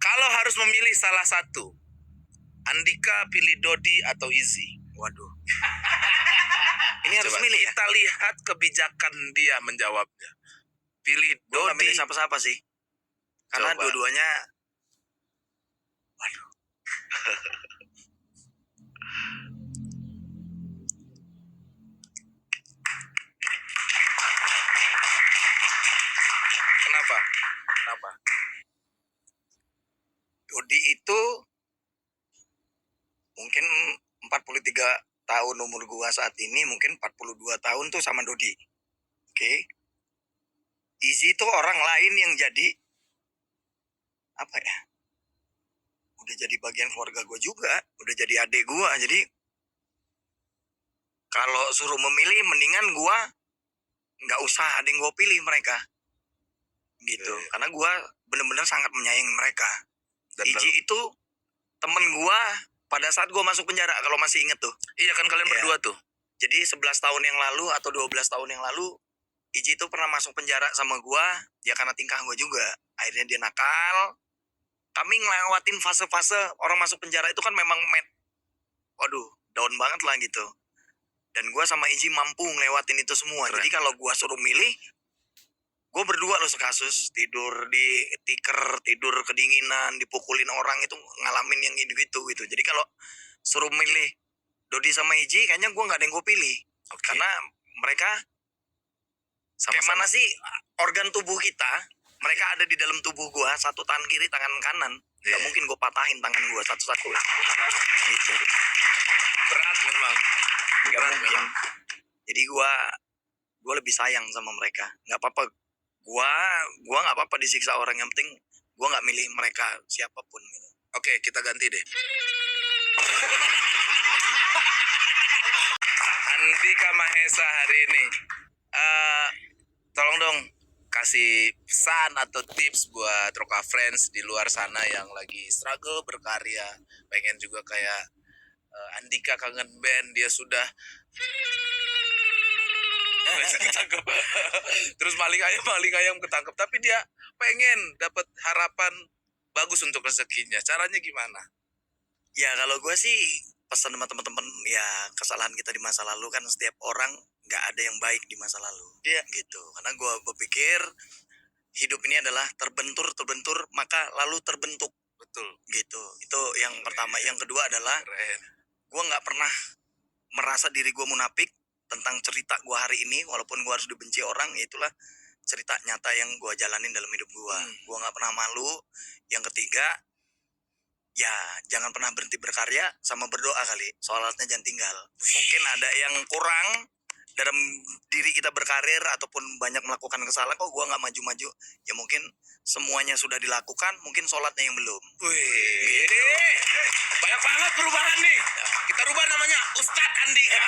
Kalau harus memilih salah satu, Andika pilih Dodi atau Izzy? Waduh. Ini harus Coba milih ya? kita lihat kebijakan dia menjawabnya. Pilih Gue gak Dodi. milih siapa-siapa sih. Karena Coba. dua-duanya. Waduh. Kenapa? Dodi itu mungkin 43 tahun umur gua saat ini, mungkin 42 tahun tuh sama Dodi. Oke. Izzy itu orang lain yang jadi apa ya? Udah jadi bagian keluarga gua juga, udah jadi adik gua. Jadi kalau suruh memilih mendingan gua nggak usah ada yang gua pilih mereka. Gitu. Karena gua bener-bener sangat menyayangi mereka. Dan Izzy itu temen gua pada saat gua masuk penjara, kalau masih inget tuh. Iya kan kalian berdua tuh. Jadi 11 tahun yang lalu atau 12 tahun yang lalu, Izzy itu pernah masuk penjara sama gua, ya karena tingkah gua juga. Akhirnya dia nakal. Kami ngelewatin fase-fase orang masuk penjara itu kan memang waduh, down banget lah gitu. Dan gua sama Izzy mampu ngelewatin itu semua. Keren. Jadi kalau gua suruh milih, gua berdua loh sekasus, tidur di tikar, tidur kedinginan, dipukulin orang, itu ngalamin yang gitu gitu. Jadi kalau suruh milih Dodi sama Izzy, kayaknya gue nggak ada yang gue pilih. Karena mereka Sama-sama. kayak mana sih organ tubuh kita, mereka ada di dalam tubuh gue, satu tangan kiri, tangan kanan. Gak mungkin gue patahin tangan gue satu-satu. Gitu. Berat memang. Gak mungkin. Jadi gue lebih sayang sama mereka. Gak apa-apa. Gue gak apa-apa disiksa orang, yang penting gue gak milih mereka siapapun. Gitu. Oke, kita ganti deh. Andika Mahesa hari ini, tolong dong kasih pesan atau tips buat Roka Friends di luar sana yang lagi struggle berkarya, pengen juga kayak Andika kangen band, dia sudah ketangkep. Terus maling ayam ketangkep, tapi dia pengen dapat harapan bagus untuk rezekinya. Caranya gimana? Ya kalau gue sih pesan sama teman-teman, ya kesalahan kita di masa lalu kan setiap orang nggak ada yang baik di masa lalu. Iya. Gitu. Karena gue berpikir hidup ini adalah terbentur maka lalu terbentuk. Betul. Gitu. Itu yang pertama. Yang kedua adalah gue nggak pernah merasa diri gue munafik tentang cerita gue hari ini, walaupun gue harus dibenci orang, itulah cerita nyata yang gue jalanin dalam hidup gue. Gue nggak pernah malu. Yang ketiga, ya jangan pernah berhenti berkarya, sama berdoa kali. Sholatnya jangan tinggal. Mungkin ada yang kurang dalam diri kita berkarir ataupun banyak melakukan kesalahan, kok gue nggak maju-maju. Ya mungkin semuanya sudah dilakukan, mungkin sholatnya yang belum. Wih, gitu. Banyak banget perubahan nih. Kita rubah namanya Ustadz Andika.